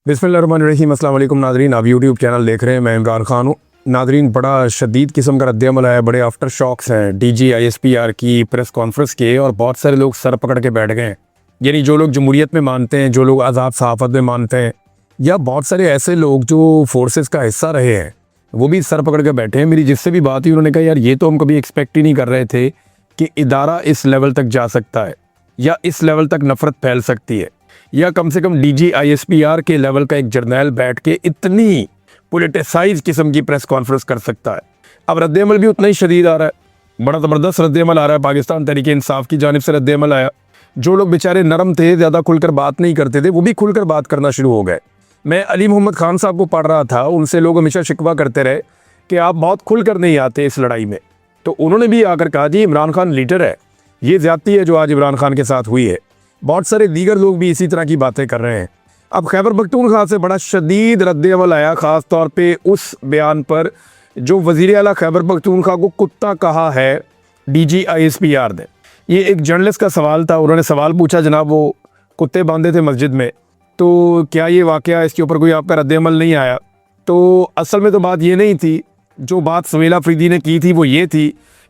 बिस्मिल्लाहिर्रहमानिर्रहीम। अस्सलाम वालेकुम नाज़रीन, आप यूट्यूब चैनल देख रहे हैं, मैं इमरान खान हूँ। नाज़रीन, बड़ा शदीद किस्म का रद्द-ए-अमल आया, बड़े आफ्टर शॉक्स हैं डीजी ISPR की प्रेस कॉन्फ्रेंस के, और बहुत सारे लोग सर पकड़ के बैठ गए हैं। यानी जो लोग जमहूरियत में मानते हैं, जो लोग आज़ाद सहाफ़त में मानते हैं, या बहुत सारे ऐसे लोग जो फोर्सेस का हिस्सा रहे हैं, वो भी सर पकड़ के बैठे हैं। मेरी जिससे भी बात हुई उन्होंने कहा यार ये तो हम कभी एक्सपेक्ट ही नहीं कर रहे थे कि इदारा इस लेवल तक जा सकता है या इस लेवल तक नफ़रत फैल सकती है, या कम से कम डीजी ISPR के लेवल का एक जर्नैल बैठ के इतनी पोलिटिसाइज किस्म की प्रेस कॉन्फ्रेंस कर सकता है। अब रद्द-ए-अमल भी उतना ही शदीद आ रहा है, बड़ा ज़बरदस्त रद्द-ए-अमल आ रहा है। पाकिस्तान तहरीक इंसाफ की जानिब से रद्द-ए-अमल आया। जो लोग बेचारे नरम थे, ज़्यादा खुलकर बात नहीं करते थे, वो भी खुलकर बात करना शुरू हो गए। मैं अली मोहम्मद खान साहब को पढ़ रहा था, उनसे लोग हमेशा शिकवा करते रहे कि आप बहुत खुलकर नहीं आते इस लड़ाई में, तो उन्होंने भी आकर कहा जी इमरान खान लीडर है, ये ज़्यादती है जो आज इमरान खान के साथ हुई है। बहुत सारे दीगर लोग भी इसी तरह की बातें कर रहे हैं। अब खैबर पख्तूनख्वा से बड़ा शदीद रद्द-ए-अमल आया, ख़ास तौर पे उस बयान पर जो वज़ीर आला खैबर पख्तूनख्वा को कुत्ता कहा है डीजी ISPR ने। ये एक जर्नलिस्ट का सवाल था, उन्होंने सवाल पूछा जनाब वो कुत्ते बांधे थे मस्जिद में, तो क्या ये वाक़या इसके ऊपर कोई आपका रद्द-ए-अमल नहीं आया? तो असल में तो बात ये नहीं थी, जो बात सुहेल अफरीदी ने की थी वो ये थी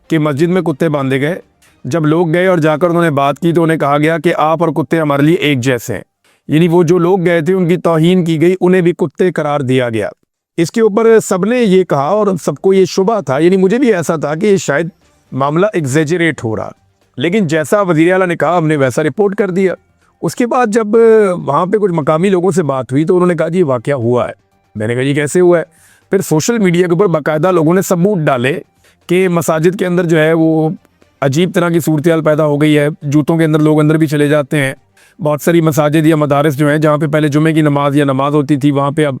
कि मस्जिद में कुत्ते बांधे गए। जब लोग गए और जाकर उन्होंने बात की तो उन्हें कहा गया कि आप और कुत्ते हमारे लिए एक जैसे हैं। यानी वो जो लोग गए थे उनकी तौहीन की गई, उन्हें भी कुत्ते करार दिया गया। इसके ऊपर सबने ये कहा और सबको ये शुबा था, यानी मुझे भी ऐसा था कि शायद मामला एग्जेजरेट हो रहा, लेकिन जैसा वज़ीर आला ने कहा हमने वैसा रिपोर्ट कर दिया। उसके बाद जब वहाँ पर कुछ मकामी लोगों से बात हुई तो उन्होंने कहा जी वाक़या हुआ है। मैंने कहा जी कैसे हुआ है? फिर सोशल मीडिया के ऊपर बाकायदा लोगों ने सबूत डाले कि मसाजिद के अंदर जो है वो अजीब तरह की सूरत पैदा हो गई है, जूतों के अंदर लोग अंदर भी चले जाते हैं। बहुत सारी मसाजिद या मदारिस जो हैं जहाँ पे पहले जुमे की नमाज या नमाज होती थी, वहाँ पे अब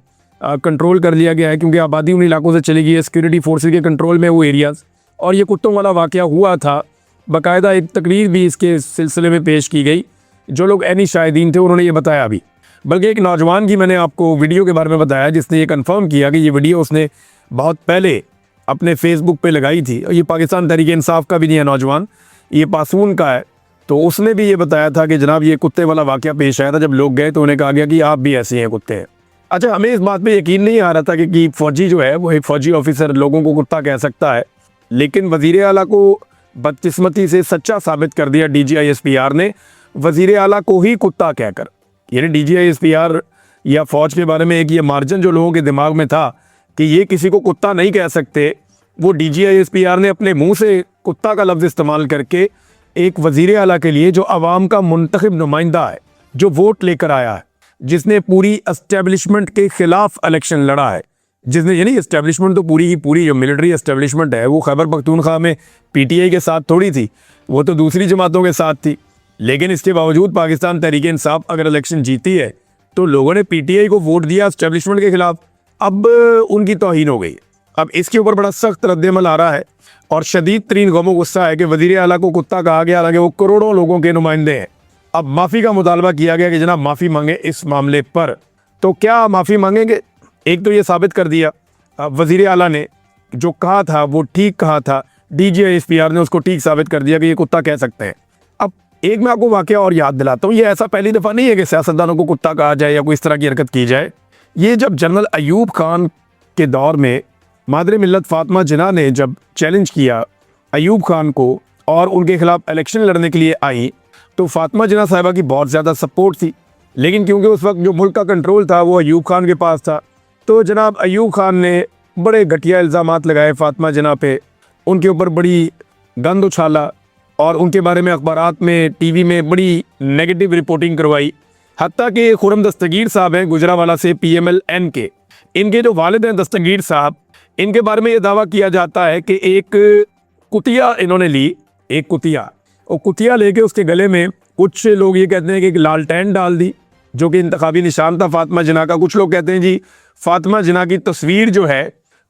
कंट्रोल कर लिया गया है, क्योंकि आबादी उन इलाकों से चली गई है, सिक्योरिटी फोर्सेस के कंट्रोल में वो एरियाज़। और ये कुत्तों वाला वाक़या हुआ था, बाकायदा एक तकरीर भी इसके सिलसिले में पेश की गई। जो लोग ऐनी शाहिदीन थे उन्होंने ये बताया भी, बल्कि एक नौजवान की मैंने आपको वीडियो के बारे में बताया जिसने ये कन्फर्म किया कि ये वीडियो उसने बहुत पहले अपने फेसबुक पे लगाई थी। और ये पाकिस्तान तहरीक इंसाफ का भी नहीं है नौजवान, ये पासून का है। तो उसने भी ये बताया था कि जनाब ये कुत्ते वाला वाक़या पेश आया था, जब लोग गए तो उन्हें कहा गया कि आप भी ऐसे हैं कुत्ते हैं। अच्छा, हमें इस बात पे यकीन नहीं आ रहा था कि फ़ौजी जो है वो एक फ़ौजी ऑफिसर लोगों को कुत्ता कह सकता है, लेकिन वज़ीर आला को बदकिस्मती से सच्चा साबित कर दिया डीजी ISPR ने, वज़ीर आला को ही कुत्ता कहकर। यानी डीजी ISPR या फ़ौज के बारे में एक ये मार्जिन जो लोगों के दिमाग में था कि ये किसी को कुत्ता नहीं कह सकते, वो डीजी ISPR ने अपने मुंह से कुत्ता का लफ्ज़ इस्तेमाल करके एक वज़ीर आला के लिए जो अवाम का मुंतखब नुमाइंदा है, जो वोट लेकर आया है, जिसने पूरी एस्टेब्लिशमेंट के ख़िलाफ़ इलेक्शन लड़ा है, जिसने यानी एस्टेब्लिशमेंट तो पूरी की पूरी जो मिलिट्री एस्टेब्लिशमेंट है वो खैबर पख्तूनख्वा में PTI के साथ थोड़ी थी, वो तो दूसरी जमातों के साथ थी। लेकिन इसके बावजूद पाकिस्तान तहरीक इंसाफ अगर इलेक्शन जीती है तो लोगों ने PTI को वोट दिया एस्टेब्लिशमेंट के ख़िलाफ़, अब उनकी तौहीन हो गई। अब इसके ऊपर बड़ा सख्त रद्द-ए-अमल आ रहा है और शदीद तरीन गम गुस्सा है कि वज़ीर आला को कुत्ता कहा गया, हालांकि वो करोड़ों लोगों के नुमाइंदे हैं। अब माफ़ी का मुतालबा किया गया कि जनाब माफ़ी मांगे इस मामले पर। तो क्या माफ़ी मांगेंगे? एक तो ये साबित कर दिया वज़ीर आला ने जो कहा था वो ठीक कहा था, डीजी ISPR ने उसको ठीक साबित कर दिया कि ये कुत्ता कह सकते हैं। अब एक मैं आपको वाक़या और याद दिलाता हूँ, ये ऐसा पहली दफ़ा नहीं है कि सियासतदानों को कुत्ता कहा जाए या कोई इस तरह की हरकत की जाए। ये जब जनरल अयूब खान के दौर में मादर मिल्लत फ़ातिमा जिन्ना ने जब चैलेंज किया अयूब खान को और उनके ख़िलाफ़ इलेक्शन लड़ने के लिए आई, तो फ़ातिमा जिन्ना साहिबा की बहुत ज़्यादा सपोर्ट थी, लेकिन क्योंकि उस वक्त जो मुल्क का कंट्रोल था वो अयूब खान के पास था, तो जनाब अयूब खान ने बड़े घटिया इल्ज़ामात लगाए फ़ातिमा जिन्ना पे, उनके ऊपर बड़ी गंद उछाला और उनके बारे में अखबारात में TV में बड़ी नेगेटिव रिपोर्टिंग करवाई। हत्ता कि खुर्रम दस्तगीर साहब हैं गुजरावाला से PMLN के, इनके जो वालिद हैं दस्तगीर साहब, इनके बारे में ये दावा किया जाता है कि एक कुतिया इन्होंने ली, एक कुतिया, और कुतिया लेके उसके गले में कुछ लोग ये कहते हैं कि एक लालटेन डाल दी जो कि इंतखाबी निशान था फ़ातिमा जिन्ना का। कुछ लोग कहते हैं जी फ़ातिमा जिन्ना की तस्वीर जो है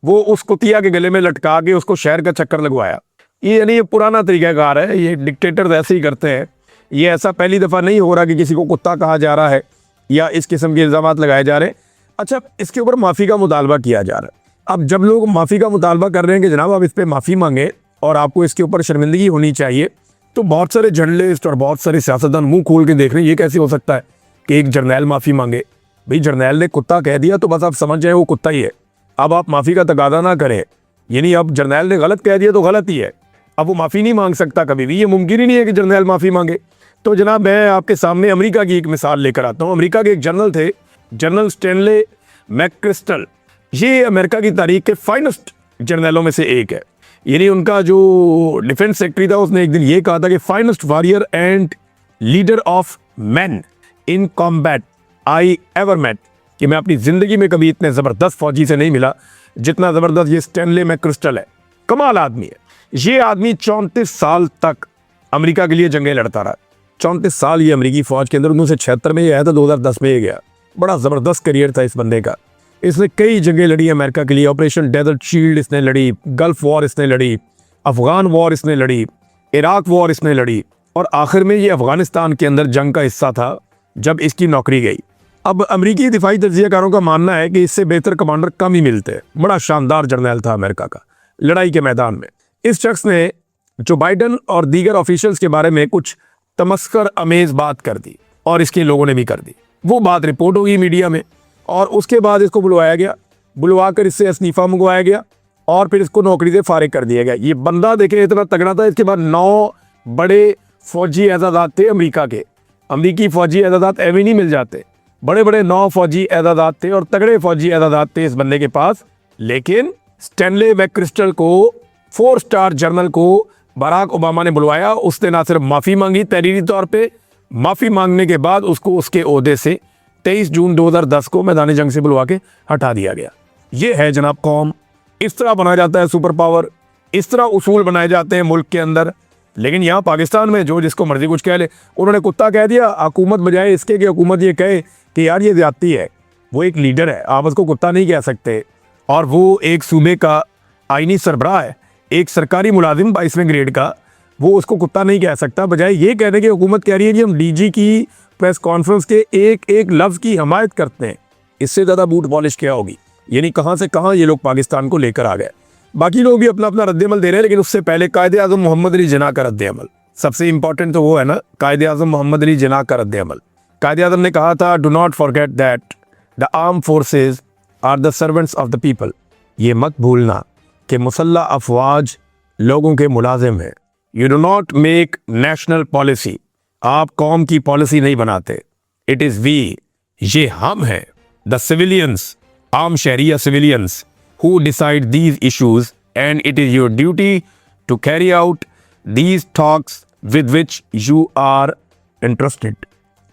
वो उस कुतिया के गले में लटका के उसको शहर का चक्कर लगवाया। ये यानी ये पुराना तरीक़ाकार है, ये डिक्टेटर्स ऐसे ही करते हैं। ये ऐसा पहली दफ़ा नहीं हो रहा कि किसी को कुत्ता कहा जा रहा है या इस किस्म के इल्ज़ामात लगाए जा रहे हैं। अच्छा, इसके ऊपर माफ़ी का मुतालबा किया जा रहा है। अब जब लोग माफ़ी का मुतालबा कर रहे हैं कि जनाब आप इस पर माफ़ी मांगे और आपको इसके ऊपर शर्मिंदगी होनी चाहिए, तो बहुत सारे जर्नलिस्ट और बहुत सारे सियासतदान मुँह खोल के देख रहे हैं ये कैसे हो सकता है कि एक जर्नैल माफ़ी मांगे। भाई जर्नैल ने कुत्ता कह दिया तो बस आप समझ जाए वो कुत्ता ही है। अब आप माफ़ी का तकादा ना करें, यानी अब जर्नैल ने गलत कह दिया तो गलत ही है, अब वो माफ़ी नहीं मांग सकता कभी भी, ये मुमकिन ही नहीं है कि जर्नैल माफ़ी मांगे। तो जनाब मैं आपके सामने अमेरिका की एक मिसाल लेकर आता हूँ। अमेरिका के एक जनरल थे, जनरल स्टैनले मैकक्रिस्टल। ये अमेरिका की तारीख के फाइनेस्ट जर्नलों में से एक है। यानी उनका जो डिफेंस सेक्रेटरी था उसने एक दिन ये कहा था कि finest warrior and leader of man in combat I ever met, कि मैं अपनी ज़िंदगी में कभी इतने ज़बरदस्त फौजी से नहीं मिला जितना ज़बरदस्त ये स्टैनले मैकक्रिस्टल है। कमाल आदमी है ये आदमी। 34 साल तक अमेरिका के लिए जंगें लड़ता रहा। 34 साल ये अमेरिकी फ़ौज के अंदर, 1976 में ये आया था, 2010 में ये गया। बड़ा ज़बरदस्त करियर था इस बंदे का। इसने कई जंगें लड़ी अमेरिका के लिए। ऑपरेशन डेजर्ट शील्ड इसने लड़ी, गल्फ वॉर इसने लड़ी, अफ़गान वॉर इसने लड़ी, इराक वॉर इसने लड़ी, और आखिर में ये अफ़गानिस्तान के अंदर जंग का हिस्सा था जब इसकी नौकरी गई। अब अमेरिकी दिफाई तज्ज़ियाकारों का मानना है कि इससे बेहतर कमांडर कम ही मिलते हैं। बड़ा शानदार जर्नैल था अमेरिका का लड़ाई के मैदान में। इस शख्स ने जो बाइडन और दीगर ऑफिशियल्स के बारे में कुछ तमस्कर अमेज बात कर दी, और इसके लोगों ने भी कर दी। वो बात रिपोर्ट होगी मीडिया में, और उसके बाद इसको बुलवाया गया, बुलवा कर इससे इस्तीफा मंगवाया गया, और फिर इसको नौकरी से फारिग कर दिया गया। ये बंदा देखे इतना तगड़ा था। इसके बाद 9 बड़े फौजी एजाज़ात थे अमेरिका के। अमेरिकी फौजी एजाज़ात एवं नहीं मिल जाते, बड़े बड़े 9 फौजी एजाज़ात थे और तगड़े फौजी एजाज़ात थे इस बंदे के पास। लेकिन स्टैनले मैकक्रिस्टल को, 4 स्टार जनरल को बराक ओबामा ने बुलवाया। उसने ना सिर्फ माफ़ी मांगी तहरीरी तौर पे, माफ़ी मांगने के बाद उसको उसके ओहदे से 23 जून 2010 को मैदानी जंग से बुलवा के हटा दिया गया। ये है जनाब कौम। इस तरह बनाया जाता है सुपर पावर, इस तरह उसूल बनाए जाते हैं मुल्क के अंदर। लेकिन यहाँ पाकिस्तान में जो जिसको मर्जी कुछ कह ले, उन्होंने कुत्ता कह दिया, हुकूमत बजाय इसके कि हुकूमत ये कहे कि यार ये ज़्यादती है। वो एक लीडर है, आप उसको कुत्ता नहीं कह सकते, और वो एक सूबे का आईनी सरबराह है, एक सरकारी मुलाजिम 22वें ग्रेड का, वो उसको कुत्ता नहीं कह सकता। बजाय ये कहने की हुकूमत कह रही है कि हम डीजी की प्रेस कॉन्फ्रेंस के एक एक लफ्ज़ की हमायत करते हैं। इससे ज़्यादा बूट पॉलिश क्या होगी। यानी कहाँ से कहाँ ये लोग पाकिस्तान को लेकर आ गए। बाकी लोग भी अपना अपना रद्द-ए-अमल दे रहे हैं, लेकिन उससे पहले कायद-ए-आज़म मोहम्मद अली जिन्ना का रद्द-ए-अमल सबसे इंपॉर्टेंट तो वो है ना। कायद-ए-आज़म मोहम्मद अली जिन्ना का रद्द-ए-अमल। कायद-ए-आज़म ने कहा था, do not forget that the arm forces are the servants of the people. ये मत भूलना कि मुसल्लह अफवाज लोगों के मुलाजिम हैं। You do not make national policy, आप कौम की पॉलिसी नहीं बनाते। इट इज़ वी, ये हम हैं, द सिविलियंस, आम शहरिया civilians, who decide these issues, and it is your duty to carry out these talks with which you are interested।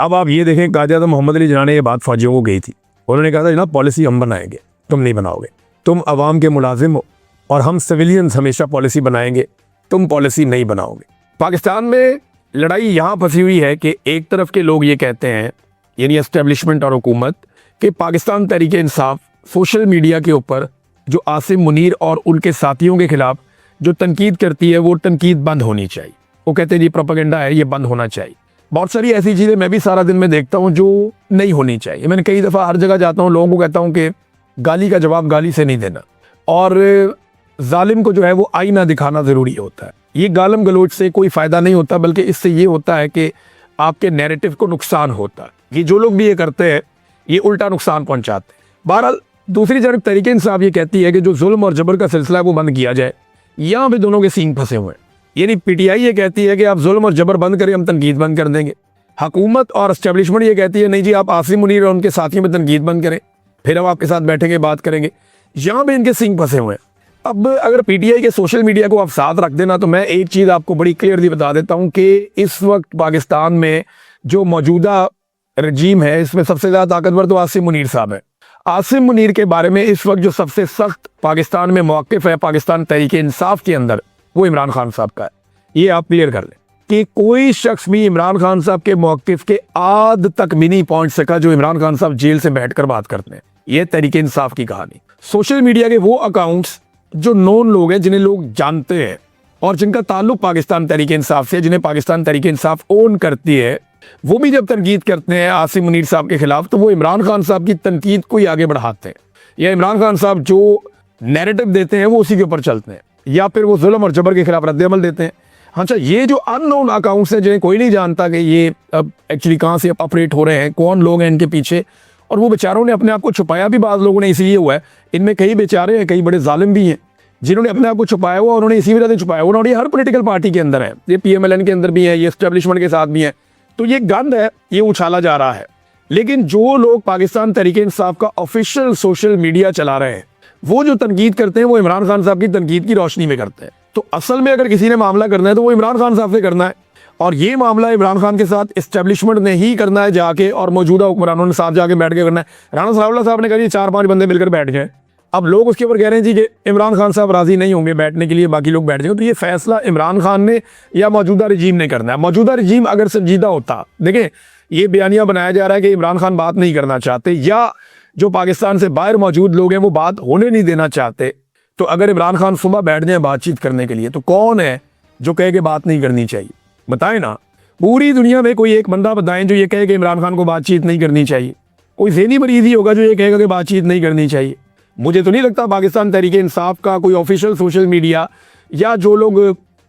अब आप ये देखें, कायद-ए-आज़म मोहम्मद अली जिन्ना ने ये बात फौजियों को कही थी। उन्होंने कहा था जनाब पॉलिसी हम बनाएंगे, तुम नहीं बनाओगे, तुम अवाम के मुलाजिम हो, और हम सिविलियंस हमेशा पॉलिसी बनाएंगे, तुम पॉलिसी नहीं बनाओगे। पाकिस्तान में लड़ाई यहाँ फंसी हुई है कि एक तरफ के लोग ये कहते हैं, यानी एस्टेब्लिशमेंट और हुकूमत, कि पाकिस्तान तहरीक-ए-इंसाफ सोशल मीडिया के ऊपर जो आसिम मुनीर और उनके साथियों के खिलाफ जो तनकीद करती है, वो तनकीद बंद होनी चाहिए। वो कहते हैं जी प्रोपेगेंडा है, ये बंद होना चाहिए। बहुत सारी ऐसी चीज़ें मैं भी सारा दिन में देखता हूँ जो नहीं होनी चाहिए। मैंने कई दफ़ा हर जगह जाता हूँ, लोगों को कहता हूँ कि गाली का जवाब गाली से नहीं देना, और जालिम को जो है वो आईना दिखाना ज़रूरी होता है। ये गालम गलोच से कोई फ़ायदा नहीं होता, बल्कि इससे ये होता है कि आपके नैरेटिव को नुकसान होता है। ये जो लोग भी ये करते हैं, ये उल्टा नुकसान पहुँचाते हैं। बहरहाल दूसरी तरफ तहरीक इंसाफ ये कहती है कि जो जुल्म और जबर का सिलसिला है वो बंद किया जाए। यहाँ पे दोनों के सींग फंसे हुए हैं। यानी पीटीआई ये कहती है कि आप जुल्म और जबर बंद करें, हम तनकीद बंद कर देंगे। हुकूमत और एस्टेब्लिशमेंट ये कहती है नहीं जी, आप आसिम मुनीर और उनके साथियों में तनकीद बंद करें, फिर हम आपके साथ बैठेंगे, बात करेंगे। यहाँ पे इनके सींग फंसे हुए हैं। अब अगर पीटीआई के सोशल मीडिया को आप साथ रख देना, तो मैं एक चीज़ आपको बड़ी क्लियरली बता देता हूँ कि इस वक्त पाकिस्तान में जो मौजूदा रजीम है, इसमें सबसे ज़्यादा ताकतवर तो आसिम मुनीर साहब है। आसिम मुनीर के बारे में इस वक्त जो सबसे सख्त पाकिस्तान में मौक़िफ़ है पाकिस्तान तहरीक-ए-इंसाफ के अंदर, वो इमरान खान साहब का है। ये आप क्लियर कर लें कि कोई शख्स भी इमरान खान साहब के मौक़िफ़ के आद तक भी नहीं पहुंच सका जो इमरान खान साहब जेल से बैठकर बात करते हैं। ये तहरीक-ए-इंसाफ की कहानी। सोशल मीडिया के वो अकाउंट्स जो नोन लोग हैं, जिन्हें लोग जानते हैं और जिनका ताल्लुक पाकिस्तान तहरीक-ए-इंसाफ से, जिन्हें पाकिस्तान तहरीक-ए-इंसाफ ओन करती है, वो भी जब तनकीद करते हैं आसिम मुनीर साहब के खिलाफ, तो वो इमरान खान साहब की तनकीद को ही आगे बढ़ाते हैं, या इमरान खान साहब जो नैरेटिव देते हैं वो उसी के ऊपर चलते हैं, या फिर वो जुल्म और जबर के खिलाफ रद्द-ए-अमल देते हैं। अच्छा, ये जो अननोन अकाउंट्स हैं, जिन्हें कोई नहीं जानता कि ये अब एक्चुअली कहाँ से ऑपरेट हो रहे हैं, कौन लोग हैं इनके पीछे, और वो बेचारों ने अपने आप को छुपाया भी बाज़ लोगों ने इसलिए हुआ है, इनमें कई बेचारे हैं, कई बड़े जालिम भी हैं जिन्होंने अपने आप को छुपाया हुआ, उन्होंने इसी वजह से छुपाया हुआ, और ये हर पॉलिटिकल पार्टी के अंदर है, ये PMLN के अंदर भी है, ये एस्टेब्लिशमेंट के साथ भी है। तो ये गंद है, ये उछाला जा रहा है। लेकिन जो लोग पाकिस्तान तहरीक इंसाफ का ऑफिशियल सोशल मीडिया चला रहे हैं, वो जो तनकीद करते हैं वो इमरान खान साहब की तनकीद की रोशनी में करते हैं। तो असल में अगर किसी ने मामला करना है तो वो इमरान खान साहब से करना है, और ये मामला इमरान खान के साथ एस्टेब्लिशमेंट ने ही करना है जाके, और मौजूदा हुक्मरानों ने साथ जाके बैठ के करना है। राणा सनाउल्लाह साहब ने कहा 4-5 बंदे मिलकर बैठ जाए। अब लोग उसके ऊपर कह रहे हैं जी कि इमरान खान साहब राजी नहीं होंगे बैठने के लिए, बाकी लोग बैठ जाएंगे। तो ये फैसला इमरान खान ने या मौजूदा रजीम ने करना है। मौजूदा रजीम अगर संजीदा होता, देखें ये बयानिया बनाया जा रहा है कि इमरान खान बात नहीं करना चाहते, या जो पाकिस्तान से बाहर मौजूद लोग हैं वो बात होने नहीं देना चाहते। तो अगर इमरान खान सुबह बैठ जाए बातचीत करने के लिए, तो कौन है जो कहे कि बात नहीं करनी चाहिए? बताएं ना, पूरी दुनिया में कोई एक बंदा बताएं जो ये कहे कि इमरान खान को बातचीत नहीं करनी चाहिए। कोई ज़हनी मरीज ही होगा जो ये कहेगा कि बातचीत नहीं करनी चाहिए। मुझे तो नहीं लगता पाकिस्तान तहरीक इंसाफ का कोई ऑफिशियल सोशल मीडिया या जो लोग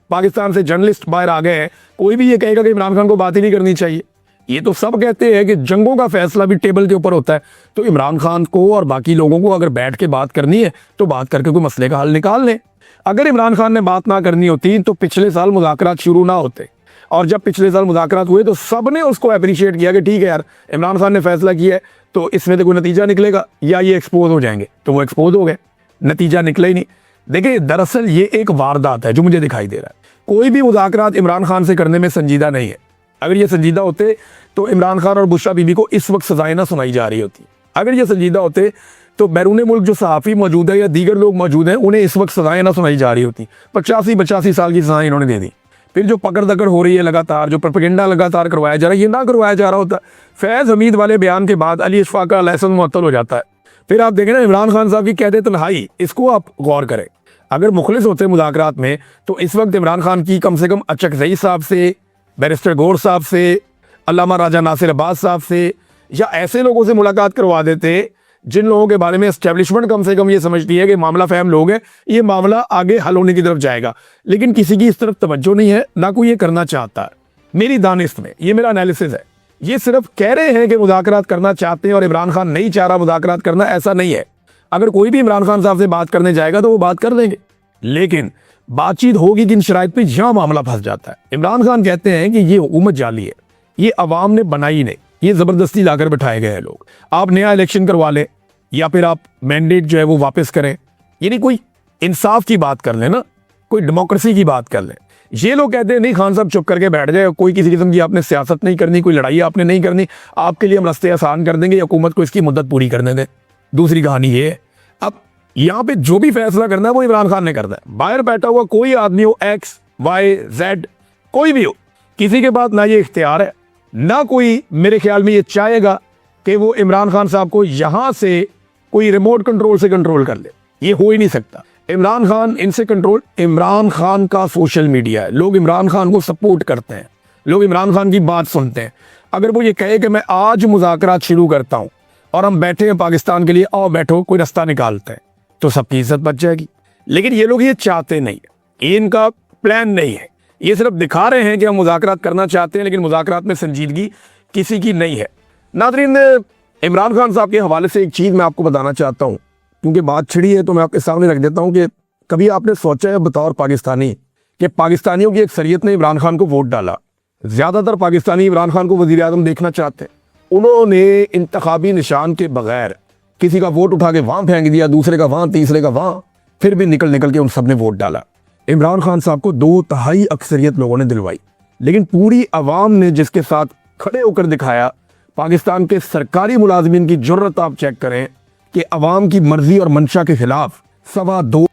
पाकिस्तान से जर्नलिस्ट बाहर आ गए हैं, कोई भी ये कहेगा कि इमरान खान को बात ही नहीं करनी चाहिए। ये तो सब कहते हैं कि जंगों का फैसला भी टेबल के ऊपर होता है। तो इमरान खान को और बाकी लोगों को अगर बैठ के बात करनी है तो बात करके कोई मसले का हल निकाल लें। अगर इमरान खान ने बात ना करनी होती तो पिछले साल मुज़ाकरात शुरू ना होते, और जब पिछले साल मुज़ाकरात हुए तो सब ने उसको अप्रिशिएट किया कि ठीक है यार, इमरान खान ने फैसला किया है तो इसमें तो कोई नतीजा निकलेगा या ये एक्सपोज हो जाएंगे। तो वो एक्सपोज हो गए, नतीजा निकला ही नहीं। देखिए दरअसल ये एक वारदात है जो मुझे दिखाई दे रहा है। कोई भी मुज़ाकरात इमरान खान से करने में संजीदा नहीं है। अगर ये संजीदा होते तो इमरान खान और बुशरा बीबी को इस वक्त सजाएं ना सुनाई जा रही होती। अगर ये संजीदा होते तो बैरून मुल्क जो सहाफ़ी मौजूद है या दीगर लोग मौजूद हैं उन्हें इस वक्त सजाएं ना सुनाई जा रही होती। 85 साल की सजाएं इन्होंने दे दी। फिर जो पकड़ दकड़ हो रही है लगातार, जो प्रोपेगेंडा लगातार करवाया जा रहा है, ये ना करवाया जा रहा होता। फैज़ हमीद वाले बयान के बाद अली अशफाक का लाइसेंस मुअत्तल हो जाता है। फिर आप देखें ना इमरान खान साहब की कहते तन्हाई, इसको आप गौर करें। अगर मुखलिस होते मुज़ाकरात में तो इस वक्त इमरान खान की कम से कम अचकज़ई साहब से, बैरिस्टर गौर साहब से, अल्लामा राजा नासिर अब्बास साहब से, या ऐसे लोगों से मुलाकात करवा देते जिन लोगों के बारे में एस्टेब्लिशमेंट कम से कम ये समझती है कि मामला फहम लोग हैं, ये मामला आगे हल होने की तरफ जाएगा। लेकिन किसी की इस तरफ तवज्जो नहीं है, ना कोई ये करना चाहता है। मेरी दानिश में ये मेरा एनालिसिस है। ये सिर्फ कह रहे हैं कि मुज़ाकरात करना चाहते हैं और इमरान खान नहीं चाह रहा मुज़ाकरात करना, ऐसा नहीं है। अगर कोई भी इमरान खान साहब से बात करने जाएगा तो वो बात कर देंगे, लेकिन बातचीत होगी किन शराइत पे, यहाँ मामला फंस जाता है। इमरान खान कहते हैं कि ये हुकूमत जाली है, ये अवाम ने बनाई नहीं, ये ज़बरदस्ती लाकर बैठाए गए हैं लोग। आप नया इलेक्शन करवा लें या फिर आप मैंडेट जो है वो वापस करें, यानी कोई इंसाफ की बात कर लें ना, कोई डेमोक्रेसी की बात कर लें। ये लोग कहते हैं नहीं खान साहब चुप करके बैठ जाए, कोई किसी किस्म की आपने सियासत नहीं करनी, कोई लड़ाई आपने नहीं करनी, आपके लिए हम रास्ते आसान कर देंगे, हुकूमत को इसकी मुद्दत पूरी करने दें। दूसरी कहानी ये है, अब यहाँ पे जो भी फैसला करना है वो इमरान खान ने करना है। बाहर बैठा हुआ कोई आदमी हो, X, Y, Z, कोई भी हो, किसी के पास ना ये इख्तियार है, ना कोई मेरे ख्याल में ये चाहेगा कि वो इमरान खान साहब को यहाँ से कोई रिमोट कंट्रोल से कंट्रोल कर ले। ये हो ही नहीं सकता। इमरान खान इनसे कंट्रोल, इमरान खान का सोशल मीडिया है, लोग इमरान खान को सपोर्ट करते हैं, लोग इमरान खान की बात सुनते हैं। अगर वो ये कहे कि मैं आज मुज़ाकरात शुरू करता हूँ और हम बैठे हैं पाकिस्तान के लिए, आओ बैठो, कोई रास्ता निकालते हैं, तो सबकी इज्जत बच जाएगी। लेकिन ये लोग ये चाहते नहीं है, ये इनका प्लान नहीं है। ये सिर्फ दिखा रहे हैं कि हम मुज़ाकरात करना चाहते हैं, लेकिन मुज़ाकरात में संजीदगी किसी की नहीं है। नाज़रीन, इमरान खान साहब के हवाले से एक चीज़ मैं आपको बताना चाहता हूँ, क्योंकि बात छिड़ी है तो मैं आपके सामने रख देता हूँ कि कभी आपने सोचा है बतौर पाकिस्तानी कि पाकिस्तानियों की अक्सरियत ने इमरान खान को वोट डाला। ज़्यादातर पाकिस्तानी इमरान खान को वज़ीर आज़म देखना चाहते हैं। उन्होंने इंतखाबी निशान के बगैर किसी का वोट उठा के वहाँ फेंक दिया, दूसरे का वहाँ, तीसरे का वहाँ, फिर भी निकल निकल के उन सब ने वोट डाला। इमरान खान साहब को 2/3 अक्सरियत लोगों ने दिलवाई, लेकिन पूरी आवाम ने जिसके साथ खड़े होकर दिखाया, पाकिस्तान के सरकारी मुलाजमीन की जुर्रत आप चेक करें कि अवाम की मर्जी और मंशा के खिलाफ 2.25